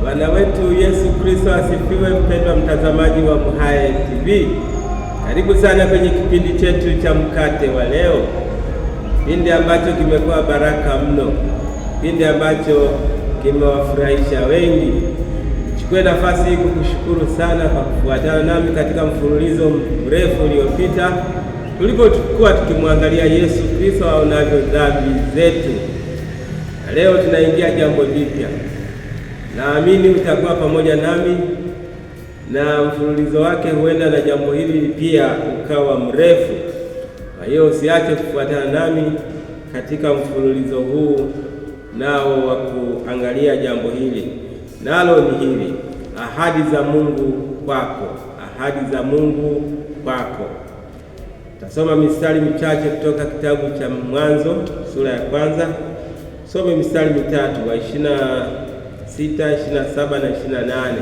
Bwana wetu Yesu Kristo asifiwe. Mpendwa mtazamaji wa MHAE TV, karibu sana kwenye kipindi chetu cha mkate wa leo, kipindi ambacho kimekuwa baraka mno, kipindi ambacho kimewafurahisha wengi. Chukue nafasi hii kukushukuru sana kwa kufuatana nami katika mfululizo mrefu uliopita tulipokuwa tukimwangalia Yesu Kristo aonavyo dhambi zetu. Na leo tunaingia jambo jipya. Naamini utakuwa pamoja nami na mfululizo wake huenda na jambo hili pia ukawa mrefu. Kwa hiyo usiache kufuatana nami katika mfululizo huu nao wa kuangalia jambo hili. Nalo ni hili: ahadi za Mungu kwako. Ahadi za Mungu kwako. Tasoma mistari michache kutoka kitabu cha Mwanzo sura ya kwanza. Some mistari mitatu wa 26, 27 na 28.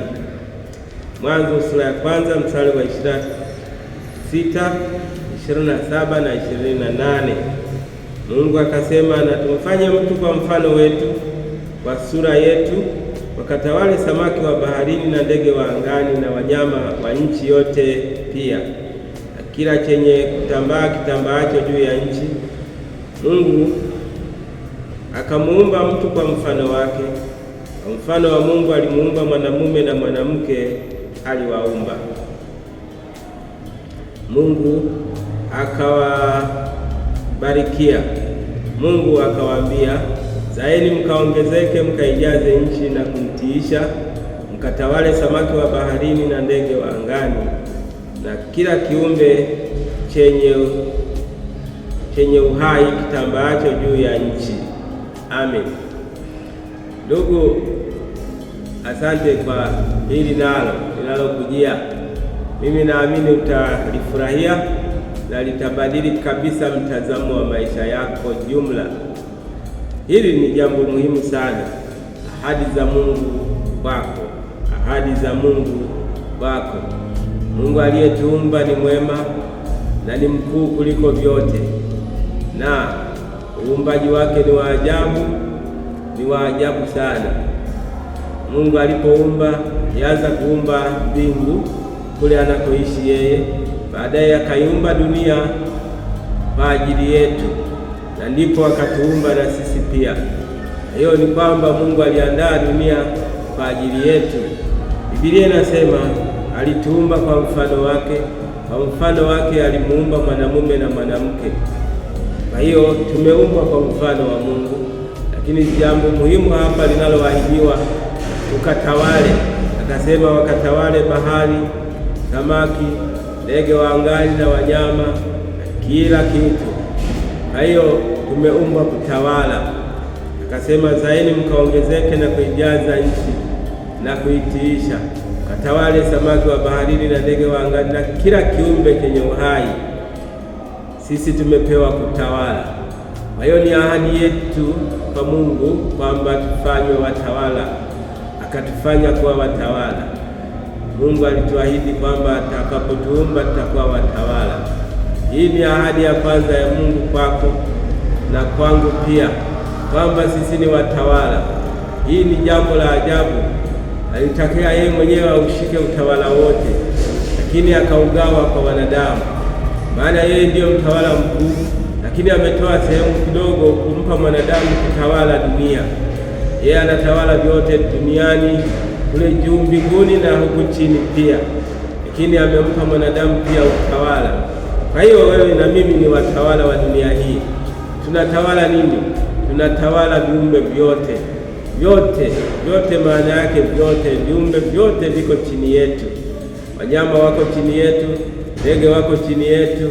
Mwanzo sura ya kwanza mstari wa 26, 27 na 28. Mungu akasema, na tumfanye mtu kwa mfano wetu, kwa sura yetu, wakatawale samaki wa baharini na ndege wa angani na wanyama wa nchi yote pia, na kila chenye kutambaa kitambaacho juu ya nchi. Mungu akamuumba mtu kwa mfano wake, kwa mfano wa Mungu alimuumba, mwanamume na mwanamke aliwaumba. Mungu akawabarikia. Mungu akawaambia, zaeni mkaongezeke, mkaijaze nchi na kumtiisha, mkatawale samaki wa baharini na ndege wa angani na kila kiumbe chenye uhai kitambaacho juu ya nchi. Amen. Ndugu, asante kwa hili linalokujia. Mimi naamini utalifurahia na litabadili kabisa mtazamo wa maisha yako jumla. Hili ni jambo muhimu sana. Ahadi za Mungu kwako. Ahadi za Mungu kwako. Mungu aliyetuumba ni mwema na ni mkuu kuliko vyote, na uumbaji wake ni wa ajabu sana. Mungu alipoumba, alianza kuumba mbingu kule anakoishi yeye, baadaye akaiumba dunia kwa ajili yetu, na ndipo akatuumba na sisi pia. Hiyo ni kwamba Mungu aliandaa dunia kwa ajili yetu. Biblia inasema alituumba kwa mfano wake, kwa mfano wake alimuumba mwanamume na mwanamke. Kwa hiyo tumeumbwa kwa mfano wa Mungu, lakini jambo muhimu hapa linaloahidiwa, ukatawale. Akasema wakatawale bahari, samaki, ndege wa angani na wanyama na kila kitu. Kwa hiyo tumeumbwa kutawala. Akasema zaeni mkaongezeke na kuijaza nchi na kuitiisha, katawale samaki wa baharini na ndege wa angani na kila kiumbe chenye uhai. Sisi tumepewa kutawala. Kwa hiyo ni ahadi yetu kwa Mungu kwamba tufanywe watawala, akatufanya kuwa watawala. Mungu alituahidi kwamba atakapotuumba tutakuwa watawala. Hii ni ahadi ya kwanza ya Mungu kwako na kwangu pia, kwamba sisi ni watawala. Hii ni jambo la ajabu. Alitakia yeye mwenyewe aushike utawala wote, lakini akaugawa kwa wanadamu, maana yeye ndiyo mtawala mkuu, lakini ametoa sehemu kidogo kumpa mwanadamu kutawala dunia. Yeye anatawala vyote duniani, kule juu mbinguni na huku chini pia, lakini amempa mwanadamu pia utawala. Kwa hiyo wewe na mimi ni watawala wa dunia hii. Tunatawala nini? Tunatawala viumbe vyote. Vyote maana yake vyote, viumbe vyote viko chini yetu. Wanyama wako chini yetu, ndege wako chini yetu,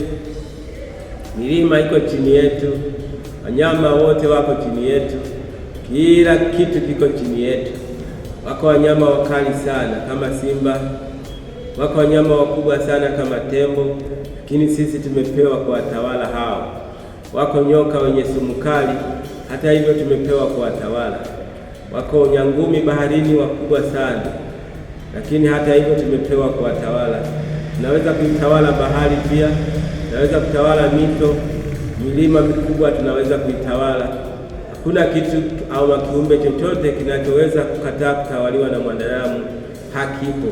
milima iko chini yetu, wanyama wote wako chini yetu, kila kitu kiko chini yetu. Wako wanyama wakali sana kama simba, wako wanyama wakubwa sana kama tembo, lakini sisi tumepewa kuwatawala hao. Wako nyoka wenye sumu kali, hata hivyo tumepewa kuwatawala. Wako nyangumi baharini wakubwa sana, lakini hata hivyo tumepewa kuwatawala. Tunaweza kuitawala bahari pia, tunaweza kutawala mito, milima mikubwa tunaweza kuitawala. Hakuna kitu au kiumbe chochote kinachoweza kukataa kutawaliwa na mwanadamu, hakipo.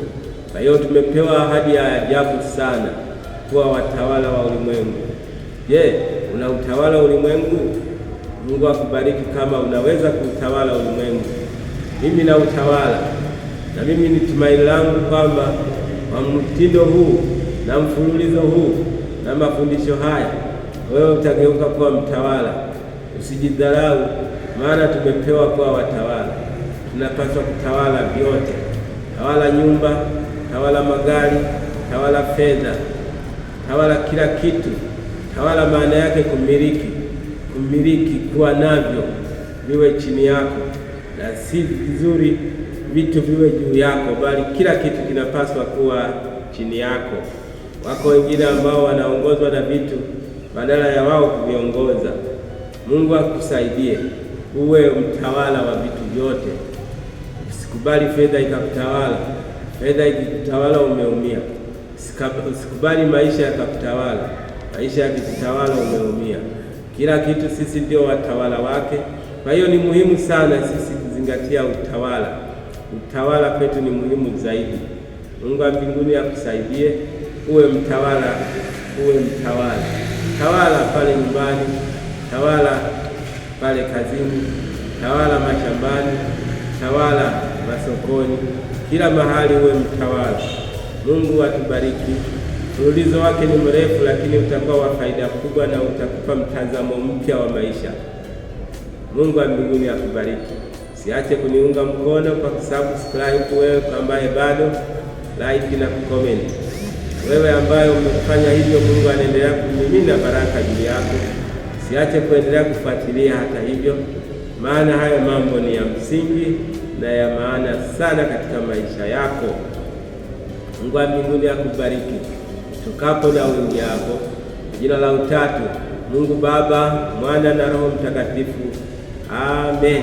Kwa hiyo tumepewa ahadi ya ajabu sana kuwa watawala wa ulimwengu. Je, una utawala ulimwengu? Mungu akubariki kama unaweza kuutawala ulimwengu. Mimi na utawala, na mimi ni tumaini langu kwamba kwa mtindo huu na mfululizo huu na mafundisho haya wewe utageuka kuwa mtawala. Usijidharau, maana tumepewa kuwa watawala. Tunapaswa kutawala vyote. Tawala nyumba, tawala magari, tawala fedha, tawala kila kitu. Tawala maana yake kumiliki, kuwa navyo viwe chini yako, na si vizuri vitu viwe juu yako, bali kila kitu kinapaswa kuwa chini yako. Wako wengine ambao wanaongozwa na vitu badala ya wao kuviongoza. Mungu akusaidie uwe mtawala wa vitu vyote. Usikubali fedha ikakutawala. Fedha ikikutawala umeumia. Usikubali maisha yakakutawala. Maisha yakikutawala umeumia. Kila kitu sisi ndio watawala wake. Kwa hiyo ni muhimu sana sisi kuzingatia utawala. Utawala kwetu ni muhimu zaidi. Mungu wa mbinguni akusaidie uwe mtawala, Tawala pale nyumbani, tawala pale kazini, tawala mashambani, tawala masokoni, kila mahali uwe mtawala. Mungu atubariki. Mfululizo wake ni mrefu, lakini utakuwa wa faida kubwa na utakupa mtazamo mpya wa maisha. Mungu wa mbinguni akubariki. Siache kuniunga mkono kwa kusubscribe, wewe ambaye bado, like na kucomment. Wewe ambaye umefanya hivyo, Mungu anaendelea kumimina baraka juu yako. Siache kuendelea kufuatilia hata hivyo, maana haya mambo ni ya msingi na ya maana sana katika maisha yako. Mungu wa mbinguni akubariki tukapo na uingiapo. Jina la Utatu, Mungu Baba, Mwana na Roho Mtakatifu. Amen.